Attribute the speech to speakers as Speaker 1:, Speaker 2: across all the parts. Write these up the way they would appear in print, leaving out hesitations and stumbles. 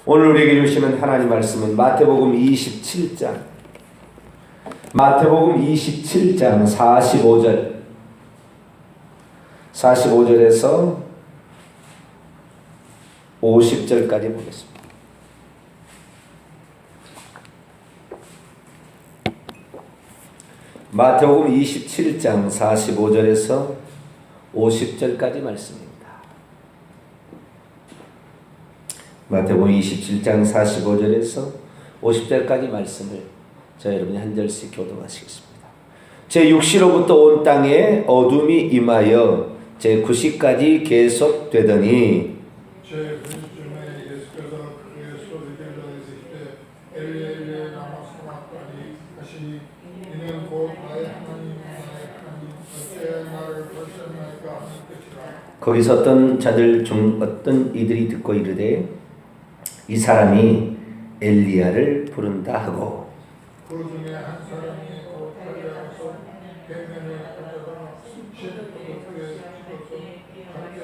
Speaker 1: 오늘 우리에게 주시는 하나님 말씀은 마태복음 27장 45절에서 50절까지 보겠습니다. 마태복음 27장 45절에서 50절까지 말씀입니다. 마태복음 27장 45절에서 50절까지 말씀을 저 여러분이 한 절씩 교독하시겠습니다. 제6시로부터 온 땅에 어둠이 임하여 제9시까지 계속되더니
Speaker 2: 제9시쯤에 예수께서 크게 소리 질러 이르시되 엘리 엘리 라마 사박다니 하시니 이는 곧 나의 하나님 어찌 나를 버리셨나이까 하는 뜻이라.
Speaker 1: 거기 섰던 자들 중 어떤 이들이 듣고 이르되 이 사람이 엘리야를 부른다 하고
Speaker 2: 그 중에 한 사람이 곧 달려가서 배면을 가져다 십도둑에게 집어서 갈대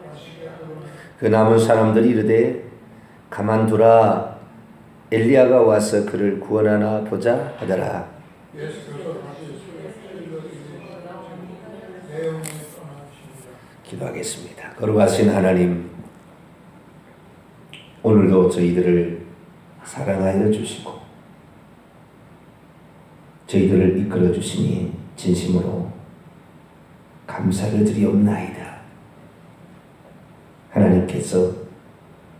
Speaker 2: 마시게 하더니
Speaker 1: 그 남은 사람들이 이르되 가만두라 엘리야가 와서 그를 구원하나 보자 하더라.
Speaker 2: 예수께서 다시 술에 찔러 이르시니 내용이 떠나십니다.
Speaker 1: 기도하겠습니다. 거룩하신 하나님, 오늘도 저희들을 사랑하여 주시고 저희들을 이끌어 주시니 진심으로 감사를 드리옵나이다. 하나님께서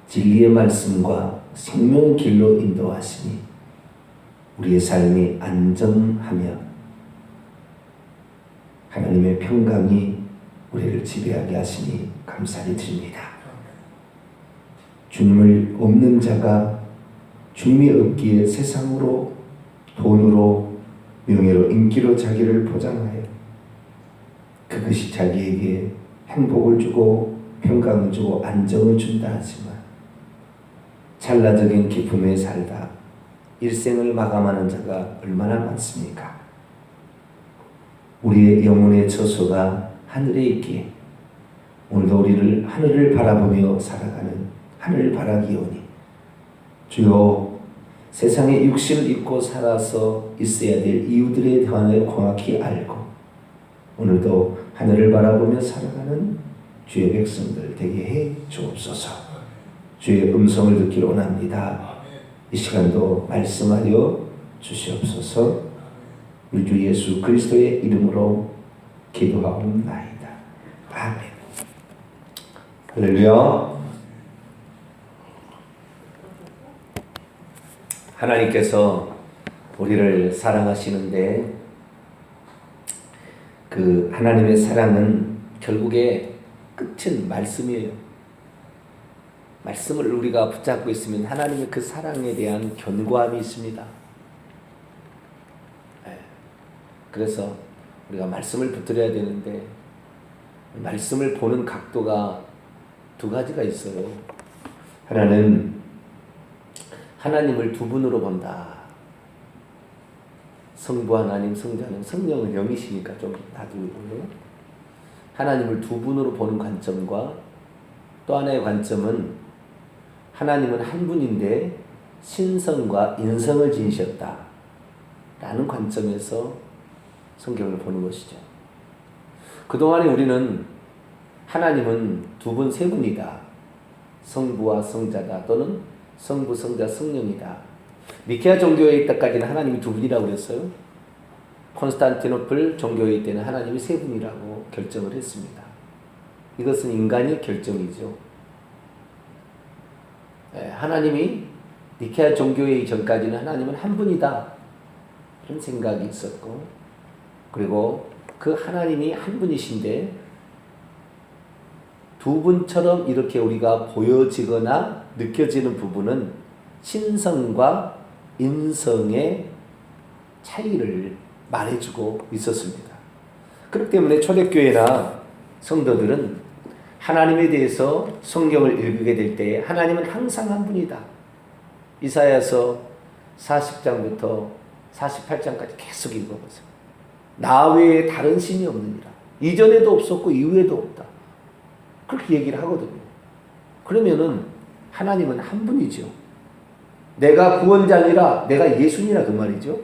Speaker 1: 진리의 말씀과 생명의 길로 인도하시니 우리의 삶이 안정하며 하나님의 평강이 우리를 지배하게 하시니 감사를 드립니다. 주님을 없는 자가 주님이 없기에 세상으로 돈으로 명예로 인기로 자기를 포장하여 그것이 자기에게 행복을 주고 평강을 주고 안정을 준다 하지만 찰나적인 기쁨에 살다 일생을 마감하는 자가 얼마나 많습니까? 우리의 영혼의 처소가 하늘에 있기에 오늘도 우리를 하늘을 바라보며 살아가는 하늘을 바라기오니 주여 세상에 육신을 입고 살아서 있어야 될 이유들에 대해 정확히 알고 오늘도 하늘을 바라보며 살아가는 주의 백성들 되게 해 주옵소서. 주의 음성을 듣기를 원합니다. 이 시간도 말씀하여 주시옵소서. 우리 주 예수 그리스도의 이름으로 기도하옵나이다. 아멘. 할렐루야. 하나님께서 우리를 사랑하시는데 그 하나님의 사랑은 결국에 끝은 말씀이에요. 말씀을 우리가 붙잡고 있으면 하나님의 그 사랑에 대한 견고함이 있습니다. 그래서 우리가 말씀을 붙들어야 되는데 말씀을 보는 각도가 두 가지가 있어요. 하나는 하나님을 두 분으로 본다. 성부 하나님, 성자 하나님, 성령은 영이시니까 좀 놔두고요. 하나님을 두 분으로 보는 관점과 또 하나의 관점은 하나님은 한 분인데 신성과 인성을 지니셨다 라는 관점에서 성경을 보는 것이죠. 그동안에 우리는 하나님은 두 분, 세 분이다. 성부와 성자다 또는 성부, 성자, 성령이다. 니케아 종교회의 때까지는 하나님이 두 분이라고 그랬어요. 콘스탄티노플 종교회의 때는 하나님이 세 분이라고 결정을 했습니다. 이것은 인간의 결정이죠. 하나님이 니케아 종교회의 전까지는 하나님은 한 분이다. 그런 생각이 있었고 그리고 그 하나님이 한 분이신데 두 분처럼 이렇게 우리가 보여지거나 느껴지는 부분은 신성과 인성의 차이를 말해주고 있었습니다. 그렇기 때문에 초대교회나 성도들은 하나님에 대해서 성경을 읽게 될 때 하나님은 항상 한 분이다. 이사야서 40장부터 48장까지 계속 읽어보세요. 나 외에 다른 신이 없느니라. 이전에도 없었고 이후에도 없다. 그렇게 얘기를 하거든요. 그러면은 하나님은 한 분이죠. 내가 구원자니라, 내가 예수니라 그 말이죠.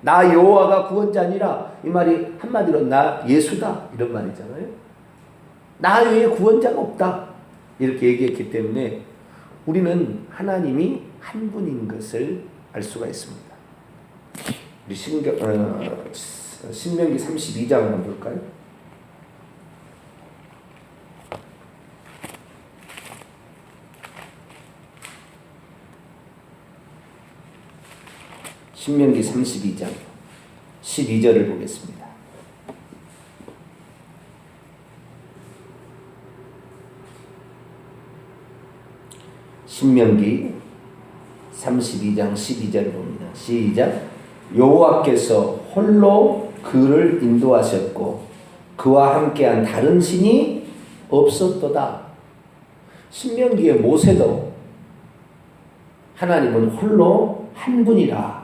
Speaker 1: 나 여호와가 구원자니라, 이 말이 한마디로 나 예수다 이런 말이잖아요. 나 외에 구원자가 없다 이렇게 얘기했기 때문에 우리는 하나님이 한 분인 것을 알 수가 있습니다. 우리 신명기 32장 한번 볼까요? 신명기 32장 12절을 보겠습니다. 신명기 32장 12절을 봅니다. 시작. 여호와께서 홀로 그를 인도하셨고 그와 함께한 다른 신이 없었도다. 신명기의 모세도 하나님은 홀로 한 분이라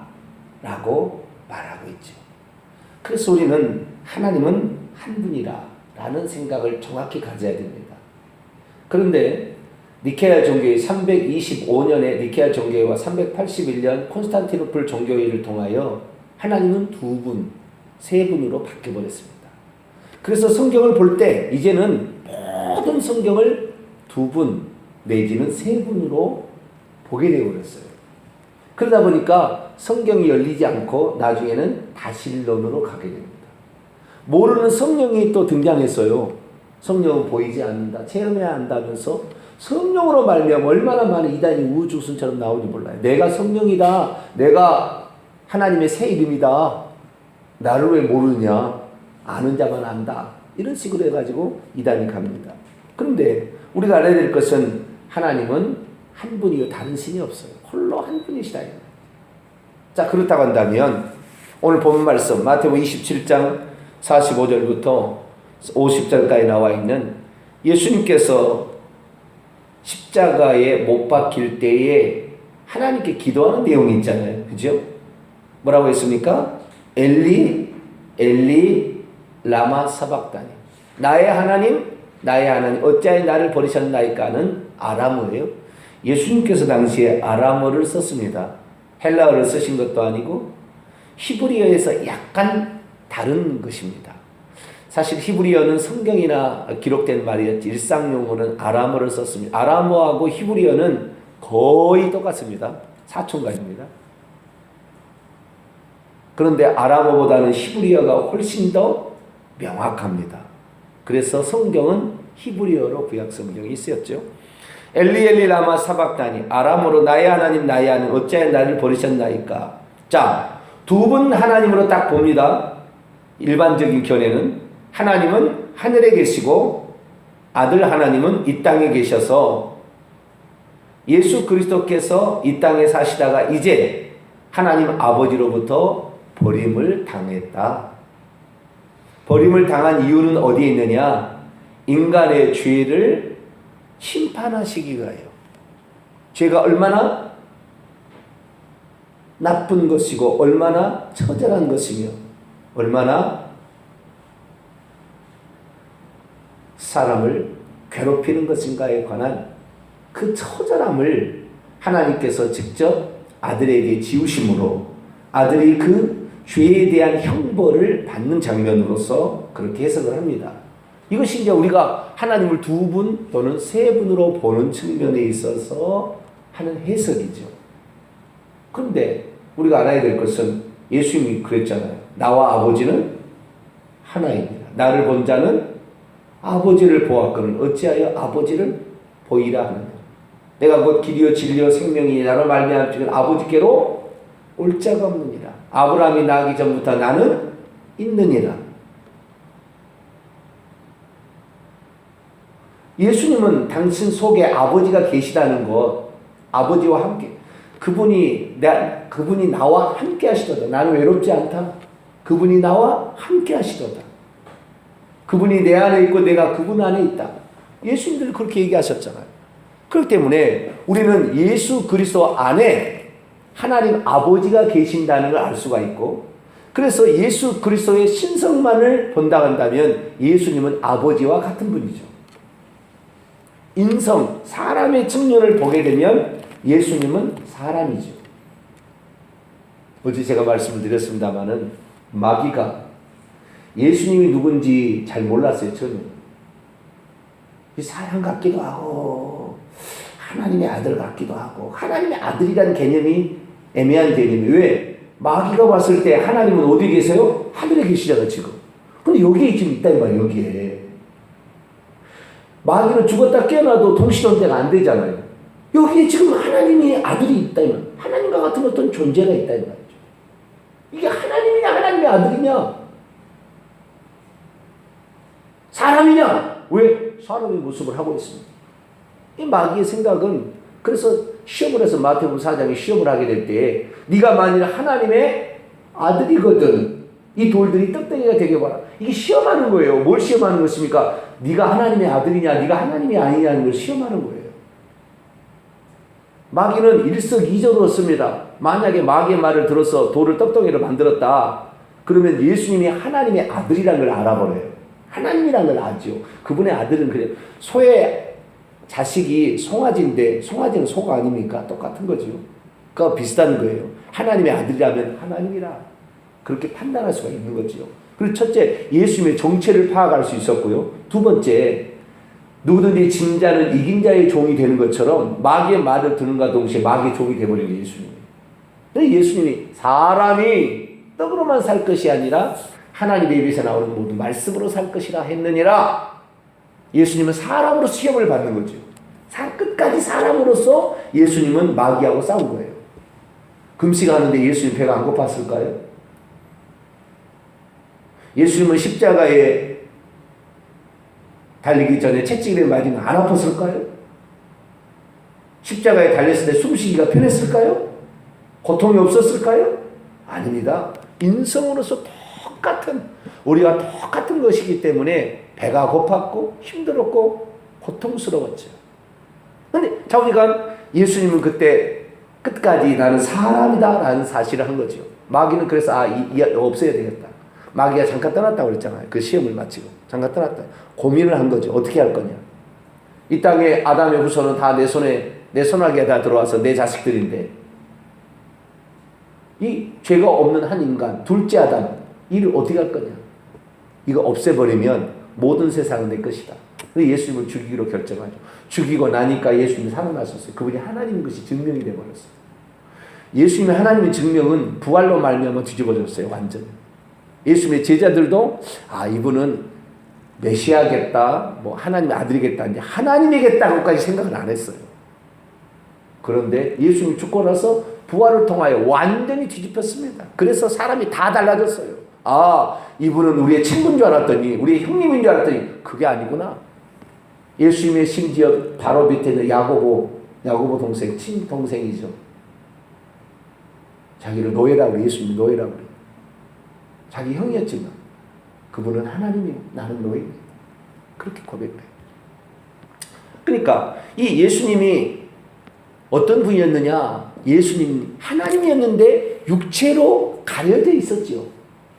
Speaker 1: 라고 말하고 있죠. 그래서 우리는 하나님은 한 분이라 라는 생각을 정확히 가져야 됩니다. 그런데 니케아 종교회 325년에 니케아 종교회와 381년 콘스탄티노플 종교회를 통하여 하나님은 두 분, 세 분으로 바뀌어버렸습니다. 그래서 성경을 볼 때 이제는 모든 성경을 두 분 내지는 세 분으로 보게 되어버렸어요. 그러다 보니까 성경이 열리지 않고 나중에는 다실론으로 가게 됩니다. 모르는 성령이 또 등장했어요. 성령은 보이지 않는다, 체험해야 한다면서 성령으로 말미암아 얼마나 많은 이단이 우후죽순처럼 나오는지 몰라요. 내가 성령이다, 내가 하나님의 새 이름이다, 나를 왜 모르냐, 아는 자만 안다, 이런 식으로 해가지고 이단이 갑니다. 그런데 우리가 알아야 될 것은 하나님은 한 분이요 다른 신이 없어요. 홀로 한 분이시다. 자, 그렇다고 한다면 오늘 본 말씀 마태복음 27장 45절부터 50절까지 나와 있는 예수님께서 십자가에 못 박힐 때에 하나님께 기도하는 내용이 있잖아요. 그죠? 뭐라고 했습니까? 엘리 엘리 라마 사박다니, 나의 하나님 어찌하여 나를 버리셨나이까는 아람어예요. 예수님께서 당시에 아람어를 썼습니다. 헬라어를 쓰신 것도 아니고 히브리어에서 약간 다른 것입니다. 사실 히브리어는 성경이나 기록된 말이었지 일상용어는 아람어를 썼습니다. 아람어하고 히브리어는 거의 똑같습니다. 사촌가입니다. 그런데 아람어보다는 히브리어가 훨씬 더 명확합니다. 그래서 성경은 히브리어로 구약 성경이 쓰였죠. 엘리 엘리 라마 사박다니, 아람어로 나의 하나님 어찌하여 나를 버리셨나이까. 자, 두 분 하나님으로 딱 봅니다. 일반적인 견해는 하나님은 하늘에 계시고 아들 하나님은 이 땅에 계셔서 예수 그리스도께서 이 땅에 사시다가 이제 하나님 아버지로부터 버림을 당했다. 버림을 당한 이유는 어디에 있느냐? 인간의 죄를 심판하시기 위하여. 죄가 얼마나 나쁜 것이고 얼마나 처절한 것이며 얼마나 사람을 괴롭히는 것인가에 관한 그 처절함을 하나님께서 직접 아들에게 지우심으로 아들이 그 죄에 대한 형벌을 받는 장면으로서 그렇게 해석을 합니다. 이것이 이제 우리가 하나님을 두 분 또는 세 분으로 보는 측면에 있어서 하는 해석이죠. 그런데 우리가 알아야 될 것은 예수님이 그랬잖아요. 나와 아버지는 하나입니다. 나를 본 자는 아버지를 보았거늘 어찌하여 아버지를 보이라 하느냐. 내가 곧 길이요 진리요 생명이니 나로 말미암아 지금 아버지께로 올 자가 없느니라. 아브라함이 나기 전부터 나는 있느니라. 예수님은 당신 속에 아버지가 계시다는 것, 아버지와 함께 그분이 나와 함께 하시도다. 나는 외롭지 않다. 그분이 나와 함께 하시도다. 그분이 내 안에 있고 내가 그분 안에 있다. 예수님들이 그렇게 얘기하셨잖아요. 그렇기 때문에 우리는 예수 그리스도 안에 하나님 아버지가 계신다는 걸 알 수가 있고, 그래서 예수 그리스도의 신성만을 본다 한다면 예수님은 아버지와 같은 분이죠. 인성, 사람의 측면을 보게 되면 예수님은 사람이죠. 어제 제가 말씀을 드렸습니다마는 마귀가 예수님이 누군지 잘 몰랐어요. 처음에 사람 같기도 하고 하나님의 아들 같기도 하고, 하나님의 아들이라는 개념이 애매한 개념이에요. 왜? 마귀가 봤을 때 하나님은 어디 계세요? 하늘에 계시잖아 지금. 근데 여기에 지금 있다 이 말이에요. 여기에 마귀는 죽었다 깨어나도 동시존재가 안 되잖아요. 여기에 지금 하나님의 아들이 있다 이 말이에요. 하나님과 같은 어떤 존재가 있다 이 말이죠. 이게 하나님이냐 하나님의 아들이냐, 사람이냐? 왜? 사람의 모습을 하고 있습니다. 이 마귀의 생각은, 그래서 시험을 해서 마태복음 4장에 시험을 하게 될 때 네가 만일 하나님의 아들이거든 이 돌들이 떡덩이가 되게 봐라. 이게 시험하는 거예요. 뭘 시험하는 것입니까? 네가 하나님의 아들이냐 네가 하나님이 아니냐는 걸 시험하는 거예요. 마귀는 일석이조로 씁니다. 만약에 마귀의 말을 들어서 돌을 떡덩이로 만들었다 그러면 예수님이 하나님의 아들이라는 걸 알아버려요. 하나님이라는 걸 알죠. 그분의 아들은 그래요. 소의 자식이 송아지인데 송아지는 소가 아닙니까? 똑같은 거죠. 그거 비슷한 거예요. 하나님의 아들이라면 하나님이라 그렇게 판단할 수가 있는 거죠. 그리고 첫째, 예수님의 정체를 파악할 수 있었고요. 두 번째, 누구든지 진 자는 이긴 자의 종이 되는 것처럼 마귀의 말을 듣는가 동시에 마귀의 종이 되어버린 예수님. 예수님이 사람이 떡으로만 살 것이 아니라 하나님의 입에서 나오는 모든 말씀으로 살 것이라 했느니라. 예수님은 사람으로 시험을 받는 거죠. 끝까지 사람으로서 예수님은 마귀하고 싸운 거예요. 금식하는데 예수님 배가 안 고팠을까요? 예수님은 십자가에 달리기 전에 채찍을 맞으면 안 아팠을까요? 십자가에 달렸을 때 숨쉬기가 편했을까요? 고통이 없었을까요? 아닙니다. 인성으로서 똑같은, 우리와 똑같은 것이기 때문에 배가 고팠고 힘들었고 고통스러웠죠. 그런데 자 보니까 예수님은 그때 끝까지 나는 사람이다 라는 사실을 한 거죠. 마귀는 그래서 없애야 되겠다. 마귀가 잠깐 떠났다고 그랬잖아요. 그 시험을 마치고 잠깐 떠났다. 고민을 한 거죠. 어떻게 할 거냐. 이 땅에 아담의 후손은 다 내 손아귀에 다 들어와서 내 자식들인데 이 죄가 없는 한 인간 둘째 아담 이를 어떻게 할 거냐. 이거 없애버리면 모든 세상은 내 것이다. 그래서 예수님을 죽이기로 결정하죠. 죽이고 나니까 예수님이 살아나셨어요. 그분이 하나님인 것이 증명이 되어버렸어요. 예수님의 하나님의 증명은 부활로 말미암아 뒤집어졌어요. 완전히. 예수님의 제자들도 이분은 메시아겠다, 뭐 하나님의 아들이겠다, 이제 하나님이겠다고까지 생각을 안 했어요. 그런데 예수님 죽고 나서 부활을 통하여 완전히 뒤집혔습니다. 그래서 사람이 다 달라졌어요. 이분은 우리의 친구인 줄 알았더니, 우리의 형님인 줄 알았더니 그게 아니구나. 예수님의 심지어 바로 밑에 있는 야고보 동생, 친동생이죠. 자기를 노예라고 그래. 예수님이 노예라고 그래. 자기 형이었지만 그분은 하나님이 나는 노예입니다. 그렇게 고백해요. 그러니까 이 예수님이 어떤 분이었느냐? 예수님 하나님이었는데 육체로 가려져 있었죠.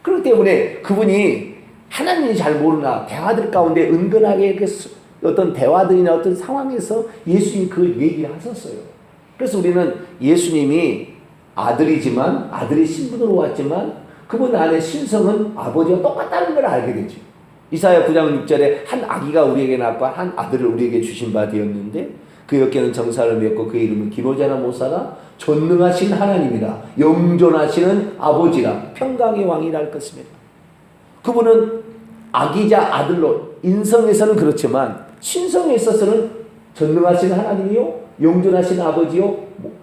Speaker 1: 그렇기 때문에 그분이 하나님이 잘 모르나 대화들 가운데 은근하게 어떤 대화들이나 어떤 상황에서 예수님이 그 얘기를 하셨어요. 그래서 우리는 예수님이 아들이지만 아들의 신분으로 왔지만 그분 안에 신성은 아버지와 똑같다는 걸 알게 되죠. 이사야 9장 6절에 한 아기가 우리에게 낳고 한 아들을 우리에게 주신 바 되었는데 그 어깨는 정사를 맺고 그 이름은 기노자나 못살아 전능하신 하나님이라 영존하시는 아버지라 평강의 왕이라 할 것입니다. 그분은 아기자 아들로 인성에서는 그렇지만 신성에 있어서는 전능하신 하나님이요 영존하신 아버지요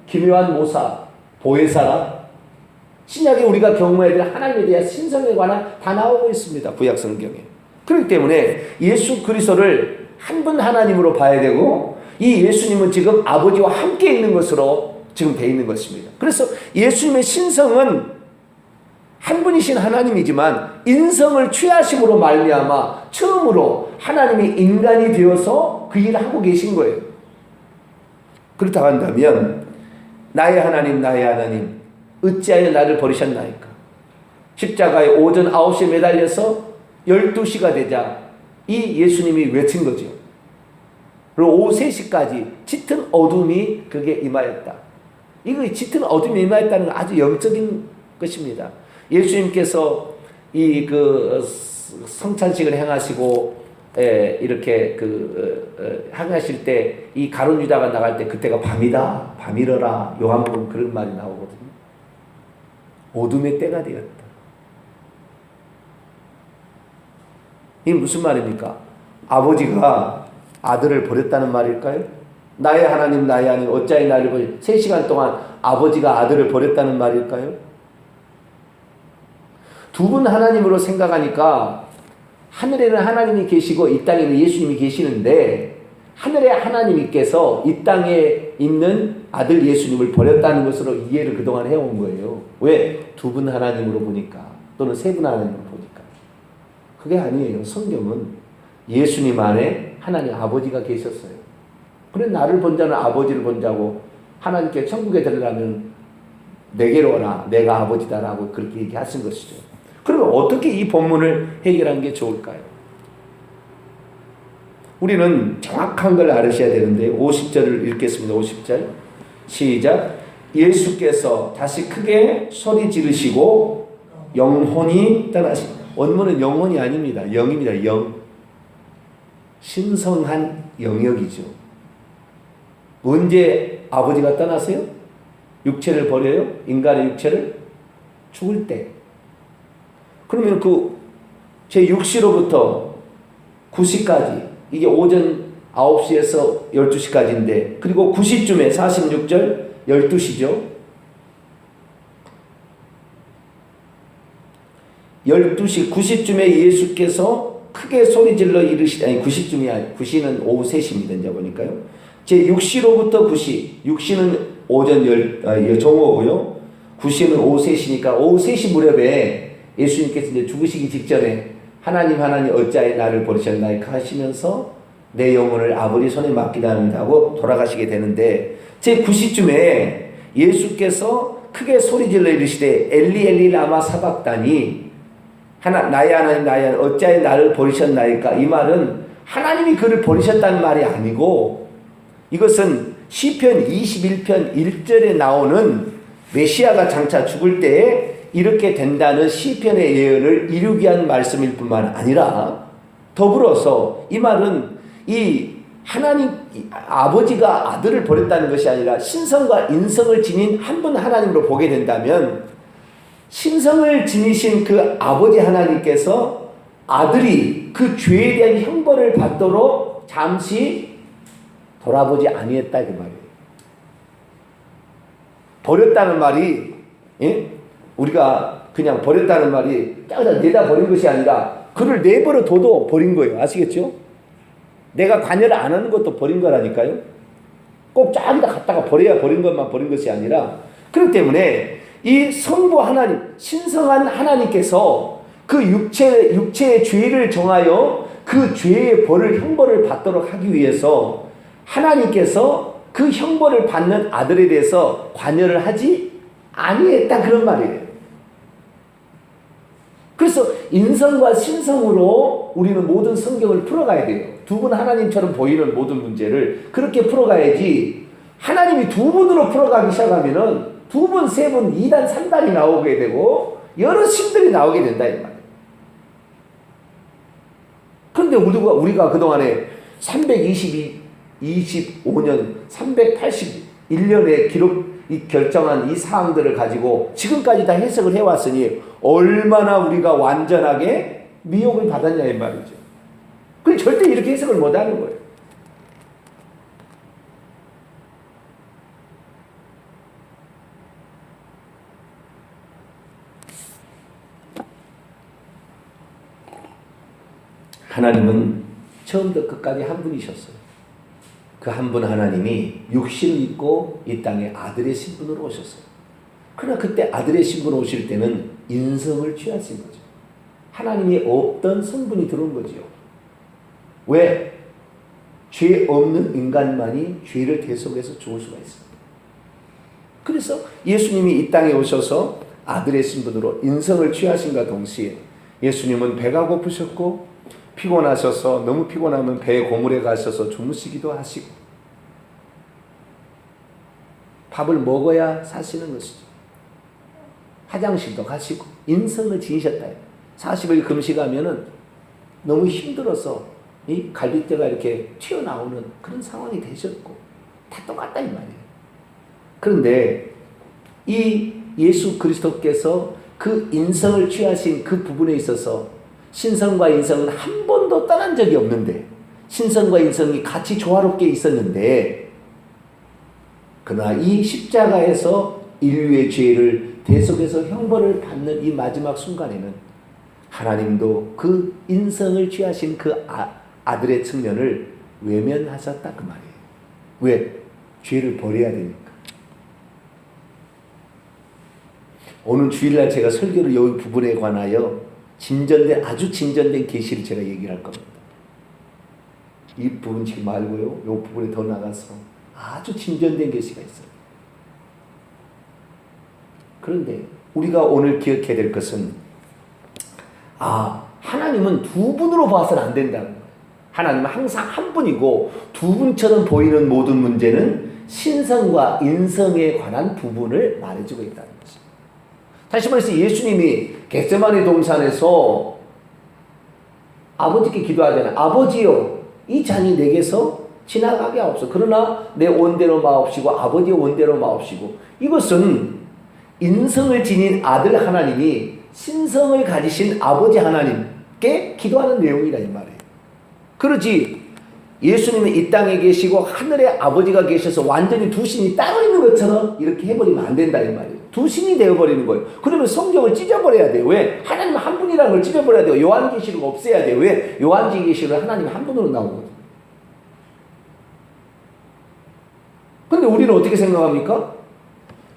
Speaker 1: 기묘한 모사 보혜사라. 신약에 우리가 경험해야 될 하나님에 대한 신성에 관한 다 나오고 있습니다. 구약 성경에. 그렇기 때문에 예수 그리스도를 한 분 하나님으로 봐야 되고 이 예수님은 지금 아버지와 함께 있는 것으로 지금 되어 있는 것입니다. 그래서 예수님의 신성은 한 분이신 하나님이지만 인성을 취하심으로 말미암아 처음으로 하나님이 인간이 되어서 그 일을 하고 계신 거예요. 그렇다고 한다면 나의 하나님 어찌하여 나를 버리셨나이까. 십자가에 오전 9시에 매달려서 12시가 되자 이 예수님이 외친 거죠. 그리고 오후 3시까지 짙은 어둠이 그게 임하였다. 이거 짙은 어둠이 임하였다는 건 아주 영적인 것입니다. 예수님께서 성찬식을 행하시고 이렇게 행하실 때 이 가룟 유다가 나갈 때 그때가 밤이다, 밤이러라. 요한복음 그런 말이 나오거든요. 어둠의 때가 되었다. 이게 무슨 말입니까? 아버지가 아들을 버렸다는 말일까요? 나의 하나님, 나의 하나님, 어찌하여 나를 버리? 3시간 동안 아버지가 아들을 버렸다는 말일까요? 두 분 하나님으로 생각하니까 하늘에는 하나님이 계시고 이 땅에는 예수님이 계시는데 하늘의 하나님께서 이 땅에 있는 아들 예수님을 버렸다는 것으로 이해를 그동안 해온 거예요. 왜? 두 분 하나님으로 보니까 또는 세 분 하나님으로 보니까. 그게 아니에요. 성경은 예수님 안에 하나님 아버지가 계셨어요. 그래 나를 본 자는 아버지를 본 자고 하나님께 천국에 들어가면 내게로 오라 내가 아버지다라고 그렇게 얘기하신 것이죠. 그러면 어떻게 이 본문을 해결하는 게 좋을까요? 우리는 정확한 걸 알으셔야 되는데 50절을 읽겠습니다. 50절 시작. 예수께서 다시 크게 소리 지르시고 영혼이 떠나시. 원문은 영혼이 아닙니다. 영입니다. 영. 신성한 영역이죠. 언제 아버지가 떠나세요? 육체를 버려요? 인간의 육체를? 죽을 때. 그러면 제6시로부터 9시까지 이게 오전 9시에서 12시까지인데 그리고 9시쯤에 46절 12시죠. 12시 9시쯤에 예수께서 크게 소리질러 이르시되 아니 9시쯤이 9시는 오후 3시입니다. 이제 보니까요. 제6시로부터 9시 6시는 오전 정오고요. 9시는 오후 3시니까 오후 3시 무렵에 예수님께서 이제 죽으시기 직전에 하나님 어찌하여 나를 버리셨나이까 하시면서 내 영혼을 아버지 손에 맡기다 합니다 하고 돌아가시게 되는데 제9시쯤에 예수께서 크게 소리질러 이르시되 엘리 엘리 라마 사박다니 나의 하나님 어찌하여 나를 버리셨나이까. 이 말은 하나님이 그를 버리셨다는 말이 아니고 이것은 시편 21편 1절에 나오는 메시아가 장차 죽을 때에 이렇게 된다는 시편의 예언을 이루기 위한 말씀일 뿐만 아니라 더불어서 이 말은 이 하나님 아버지가 아들을 버렸다는 것이 아니라 신성과 인성을 지닌 한 분 하나님으로 보게 된다면 신성을 지니신 그 아버지 하나님께서 아들이 그 죄에 대한 형벌을 받도록 잠시 돌아보지 아니했다 그 말이에요. 버렸다는 말이 우리가 그냥 버렸다는 말이 쫙 내다 버린 것이 아니라 그를 내버려 둬도 버린 거예요. 아시겠죠? 내가 관여를 안 하는 것도 버린 거라니까요. 꼭 쫙다 갖다가 버려야 버린 것만 버린 것이 아니라 그렇기 때문에 이 성부 하나님, 신성한 하나님께서 그 육체의 죄를 정하여 그 죄의 형벌을 받도록 하기 위해서 하나님께서 그 형벌을 받는 아들에 대해서 관여를 하지 아니했다 그런 말이에요. 그래서 인성과 신성으로 우리는 모든 성경을 풀어가야 돼요. 두 분 하나님처럼 보이는 모든 문제를 그렇게 풀어가야지 하나님이 두 분으로 풀어가기 시작하면은 두 분, 세 분, 2단, 3단이 나오게 되고 여러 신들이 나오게 된다 이 말이에요. 그런데 우리가 그동안에 325년, 381년의 결정한 이 사항들을 가지고 지금까지 다 해석을 해왔으니 얼마나 우리가 완전하게 미혹을 받았냐 이 말이죠. 그럼 절대 이렇게 해석을 못하는 거예요. 하나님은 처음부터 끝까지 한 분이셨어요. 그 한 분 하나님이 육신을 입고 이 땅에 아들의 신분으로 오셨어요. 그러나 그때 아들의 신분으로 오실 때는 인성을 취하신 거죠. 하나님이 없던 성분이 들어온 거죠. 왜? 죄 없는 인간만이 죄를 대속해서 죽을 수가 있습니다. 그래서 예수님이 이 땅에 오셔서 아들의 신분으로 인성을 취하신과 동시에 예수님은 배가 고프셨고 피곤하셔서 너무 피곤하면 배에 고물에 가셔서 주무시기도 하시고 밥을 먹어야 사시는 것이죠. 화장실도 가시고 인성을 지니셨다. 40일 금식하면은 너무 힘들어서 이 갈비뼈가 이렇게 튀어나오는 그런 상황이 되셨고 다 똑같다 이 말이에요. 그런데 이 예수 그리스도께서 그 인성을 취하신 그 부분에 있어서 신성과 인성은 한 번도 떠난 적이 없는데 신성과 인성이 같이 조화롭게 있었는데 그러나 이 십자가에서 인류의 죄를 대속해서 형벌을 받는 이 마지막 순간에는 하나님도 그 인성을 취하신 그 아들의 측면을 외면하셨다 그 말이에요. 왜? 죄를 버려야 되니까. 오늘 주일날 제가 설교를 이 부분에 관하여 아주 진전된 계시를 제가 얘기를 할 겁니다. 이 부분 지금 말고요. 이 부분에 더 나가서 아주 진전된 계시가 있어요. 그런데 우리가 오늘 기억해야 될 것은 하나님은 두 분으로 봐서는 안 된다는 거예요. 하나님은 항상 한 분이고 두 분처럼 보이는 모든 문제는 신성과 인성에 관한 부분을 말해주고 있다는 것입니다. 다시 말해서 예수님이 겟세마네 동산에서 아버지께 기도하잖아요. 아버지요, 이 잔이 내게서 지나가게 하옵소서. 그러나 내 원대로 마옵시고 아버지의 원대로 마옵시고. 이것은 인성을 지닌 아들 하나님이 신성을 가지신 아버지 하나님께 기도하는 내용이라 이 말이에요. 그러지 예수님은 이 땅에 계시고 하늘에 아버지가 계셔서 완전히 두 신이 따로 있는 것처럼 이렇게 해버리면 안 된다 이 말이에요. 두 신이 되어버리는 거예요. 그러면 성경을 찢어버려야 돼요. 왜? 하나님 한 분이라는 걸 찢어버려야 돼요. 요한계시록 없애야 돼요. 왜? 요한계시록은 하나님 한 분으로 나오거든요. 근데 우리는 어떻게 생각합니까?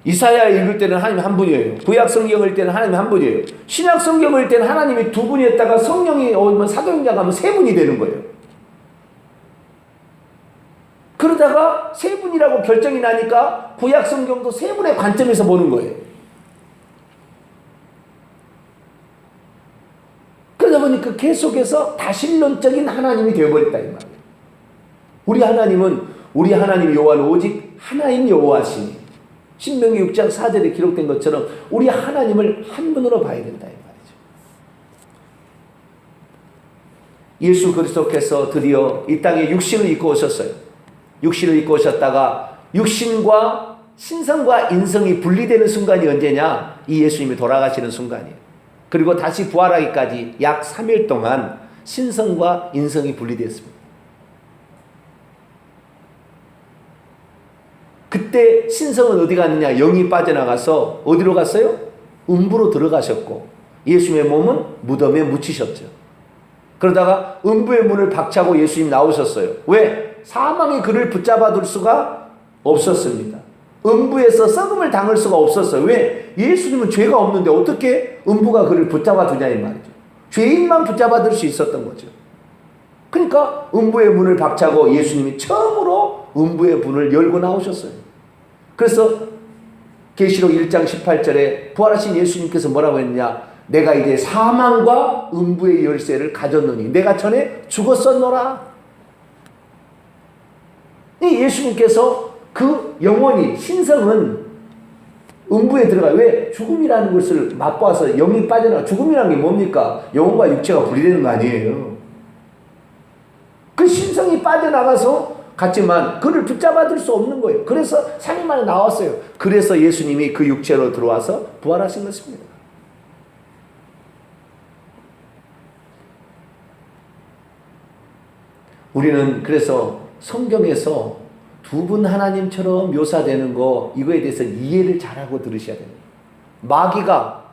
Speaker 1: 이사야 읽을 때는 하나님 한 분이에요. 구약 성경을 읽을 때는 하나님 한 분이에요. 신약 성경을 읽을 때는 하나님이 두 분이었다가 성령이 오면 사도행전 가면 세 분이 되는 거예요. 그러다가 세 분이라고 결정이 나니까 구약 성경도 세 분의 관점에서 보는 거예요. 그러다 보니까 계속해서 다신론적인 하나님이 되어버렸다 이 말이에요. 우리 하나님 여호와는 오직 하나인 여호와시니 신명기 6장 4절에 기록된 것처럼 우리 하나님을 한 분으로 봐야 된다 이 말이죠. 예수 그리스도께서 드디어 이 땅에 육신을 입고 오셨어요. 육신을 입고 오셨다가 육신과 신성과 인성이 분리되는 순간이 언제냐? 이 예수님이 돌아가시는 순간이에요. 그리고 다시 부활하기까지 약 3일 동안 신성과 인성이 분리되었습니다. 그때 신성은 어디 갔느냐? 영이 빠져나가서 어디로 갔어요? 음부로 들어가셨고 예수님의 몸은 무덤에 묻히셨죠. 그러다가 음부의 문을 박차고 예수님이 나오셨어요. 왜? 사망이 그를 붙잡아둘 수가 없었습니다. 음부에서 썩음을 당할 수가 없었어요. 왜? 예수님은 죄가 없는데 어떻게 음부가 그를 붙잡아두냐 이 말이죠. 죄인만 붙잡아둘 수 있었던 거죠. 그러니까 음부의 문을 박차고 예수님이 처음으로 음부의 문을 열고 나오셨어요. 그래서 계시록 1장 18절에 부활하신 예수님께서 뭐라고 했느냐? 내가 이제 사망과 음부의 열쇠를 가졌노니 내가 전에 죽었었노라. 이 예수님께서 그 영혼이 신성은 음부에 들어가요. 왜? 죽음이라는 것을 맛보아서 영이 빠져나가. 죽음이라는 게 뭡니까? 영혼과 육체가 분리되는 거 아니에요. 그 신성이 빠져나가서 갔지만 그를 붙잡아둘 수 없는 거예요. 그래서 3일 만에 나왔어요. 그래서 예수님이 그 육체로 들어와서 부활하신 것입니다. 우리는 그래서 성경에서 두 분 하나님처럼 묘사되는 거 이거에 대해서 이해를 잘하고 들으셔야 됩니다. 마귀가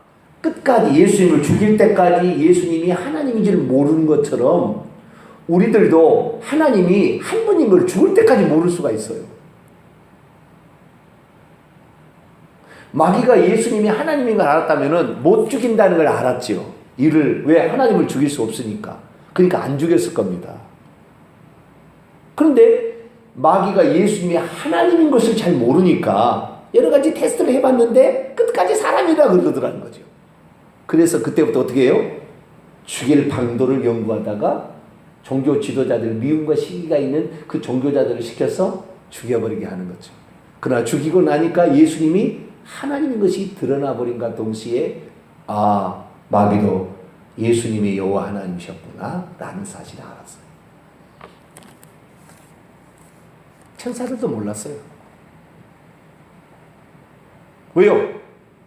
Speaker 1: 끝까지 예수님을 죽일 때까지 예수님이 하나님인 줄 모르는 것처럼 우리들도 하나님이 한 분인 걸 죽을 때까지 모를 수가 있어요. 마귀가 예수님이 하나님인 걸 알았다면 못 죽인다는 걸 알았지요. 이를 왜? 하나님을 죽일 수 없으니까. 그러니까 안 죽였을 겁니다. 그런데 마귀가 예수님이 하나님인 것을 잘 모르니까 여러 가지 테스트를 해봤는데 끝까지 사람이라 그러더라는 거죠. 그래서 그때부터 어떻게 해요? 죽일 방도를 연구하다가 종교 지도자들, 미움과 시기가 있는 그 종교자들을 시켜서 죽여버리게 하는 거죠. 그러나 죽이고 나니까 예수님이 하나님인 것이 드러나 버린과 동시에 마귀도 예수님이 여호와 하나님이셨구나 라는 사실을 알았어요. 천사들도 몰랐어요. 왜요?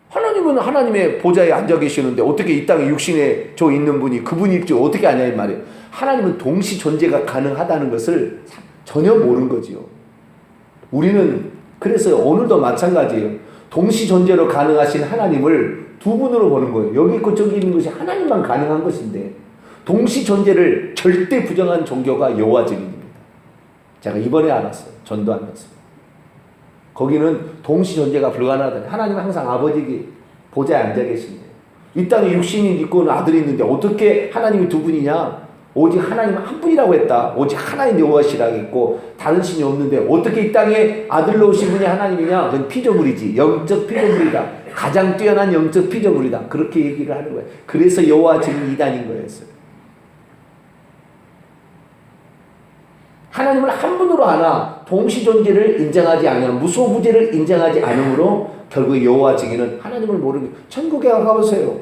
Speaker 1: 하나님은 하나님의 보좌에 앉아 계시는데 어떻게 이 땅에 육신에 저 있는 분이 그분이 어떻게 아냐 이 말이에요. 하나님은 동시 존재가 가능하다는 것을 전혀 모르는 거지요. 우리는 그래서 오늘도 마찬가지예요. 동시 존재로 가능하신 하나님을 두 분으로 보는 거예요. 여기 있고 저기 있는 것이 하나님만 가능한 것인데 동시 존재를 절대 부정한 종교가 여호와 증인입니다. 제가 이번에 알았어요. 전도하면서. 거기는 동시 존재가 불가능하다. 하나님은 항상 아버지 보좌에 앉아 계신데 이 땅에 육신이 있고 아들이 있는데 어떻게 하나님이 두 분이냐? 오직 하나님은 한 분이라고 했다. 오직 하나님 여호와시라고 했고 다른 신이 없는데 어떻게 이 땅에 아들로 오신 분이 하나님이냐? 그건 피조물이지. 영적 피조물이다. 가장 뛰어난 영적 피조물이다. 그렇게 얘기를 하는 거예요. 그래서 여호와 증인 이단인 거였어요. 하나님을 한 분으로 하나 동시 존재를 인정하지 않으면 무소부재를 인정하지 않으므로 결국 여호와 증인은 하나님을 모르는 거예요. 천국에 가보세요.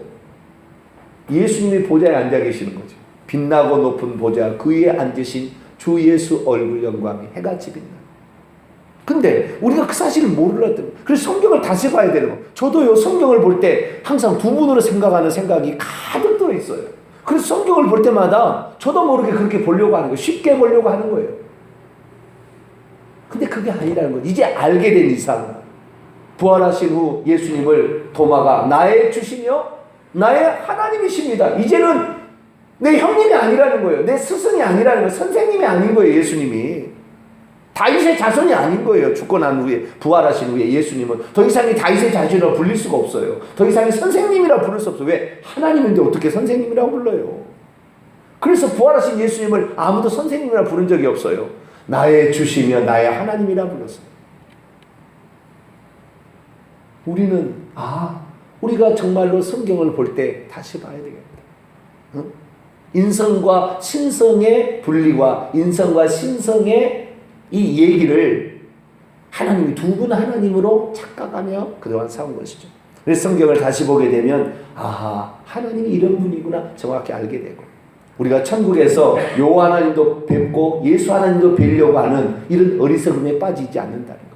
Speaker 1: 예수님이 보좌에 앉아 계시는 거죠. 빛나고 높은 보좌 그 위에 앉으신 주 예수 얼굴 영광이 해같이 빛나. 근데 우리가 그 사실을 모르거든. 그래서 성경을 다시 봐야 되는 거. 저도요 성경을 볼 때 항상 두 분으로 생각하는 생각이 가득 들어 있어요. 그래서 성경을 볼 때마다 저도 모르게 그렇게 보려고 하는 거예요. 쉽게 보려고 하는 거예요. 근데 그게 아니라는 거예요. 이제 알게 된 이상 부활하신 후 예수님을 도마가 나의 주시며 나의 하나님이십니다. 이제는 내 형님이 아니라는 거예요. 내 스승이 아니라는 거예요. 선생님이 아닌 거예요. 예수님이. 다윗의 자손이 아닌 거예요. 죽고 난 후에 부활하신 후에 예수님은 더 이상의 다윗의 자손이라고 불릴 수가 없어요. 더 이상의 선생님이라고 부를 수 없어요. 왜? 하나님인데 어떻게 선생님이라고 불러요? 그래서 부활하신 예수님을 아무도 선생님이라고 부른 적이 없어요. 나의 주시며 나의 하나님이라 불렀어요. 우리는 우리가 정말로 성경을 볼 때 다시 봐야 되겠다. 응? 인성과 신성의 분리와 인성과 신성의 이 얘기를 하나님이 두 분 하나님으로 착각하며 그동안 싸운 것이죠. 그래서 성경을 다시 보게 되면 하나님이 이런 분이구나 정확히 알게 되고 우리가 천국에서 여호와 하나님도 뵙고 예수 하나님도 뵈려고 하는 이런 어리석음에 빠지지 않는다는 거예요.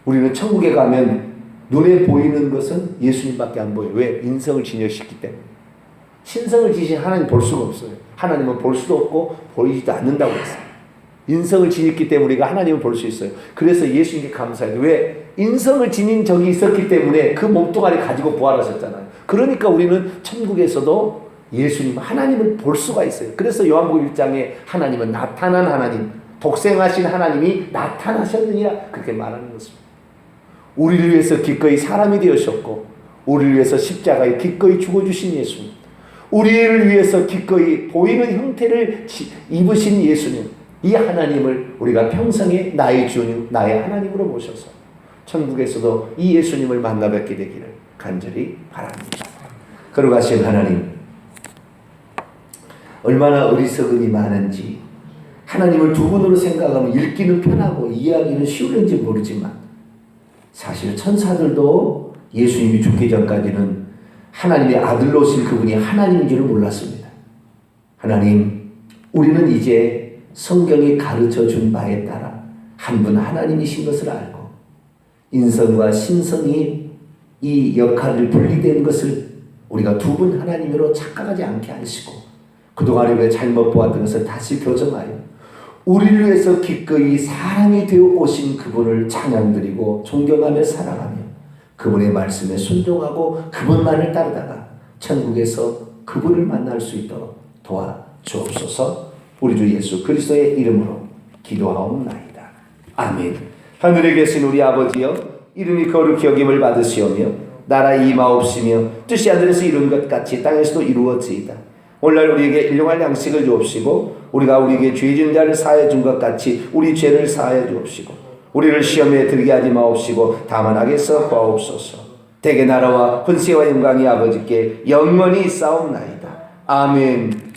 Speaker 1: 우리는 천국에 가면 눈에 보이는 것은 예수님밖에 안 보여요. 왜? 인성을 진여시켰기 때문에. 신성을 지신 하나님 볼 수가 없어요. 하나님은 볼 수도 없고 보이지도 않는다고 했어요. 인성을 지녔기 때문에 우리가 하나님을 볼 수 있어요. 그래서 예수님께 감사해요. 왜? 인성을 지닌 적이 있었기 때문에 그 몸뚱아리 가지고 부활하셨잖아요. 그러니까 우리는 천국에서도 예수님, 하나님을 볼 수가 있어요. 그래서 요한복음 1장에 하나님은 나타난 하나님, 독생하신 하나님이 나타나셨느니라 그렇게 말하는 것입니다. 우리를 위해서 기꺼이 사람이 되으셨고 우리를 위해서 십자가에 기꺼이 죽어주신 예수님, 우리를 위해서 기꺼이 보이는 형태를 입으신 예수님, 이 하나님을 우리가 평생에 나의 주님, 나의 하나님으로 모셔서 천국에서도 이 예수님을 만나 뵙게 되기를 간절히 바랍니다. 거룩하신 하나님, 얼마나 어리석음이 많은지 하나님을 두 분으로 생각하면 읽기는 편하고 이해하기는 쉬울는지 모르지만 사실 천사들도 예수님이 죽기 전까지는 하나님의 아들로 오신 그분이 하나님인 줄을 몰랐습니다. 하나님, 우리는 이제 성경이 가르쳐준 바에 따라 한 분 하나님이신 것을 알고 인성과 신성이 이 역할을 분리된 것을 우리가 두 분 하나님으로 착각하지 않게 하시고 그동안 우리가 잘못 보았던 것을 다시 교정하여 우리를 위해서 기꺼이 사람이 되어 오신 그분을 찬양드리고 존경하며 사랑하며 그분의 말씀에 순종하고 그분만을 따르다가 천국에서 그분을 만날 수 있도록 도와주옵소서. 우리 주 예수 그리스도의 이름으로 기도하옵나이다. 아멘. 하늘에 계신 우리 아버지여, 이름이 거룩히 여김을 받으시오며 나라 임하옵시며 뜻이 하늘에서 이룬 것 같이 땅에서도 이루어지이다. 오늘날 우리에게 일용할 양식을 주옵시고 우리가 우리에게 죄 지은 자를 사하여 준 것 같이 우리 죄를 사하여 주옵시고 우리를 시험에 들게 하지 마옵시고 다만 악에서 구하옵소서. 대개 나라와 권세와 영광이 아버지께 영원히 있사옵나이다. 아멘.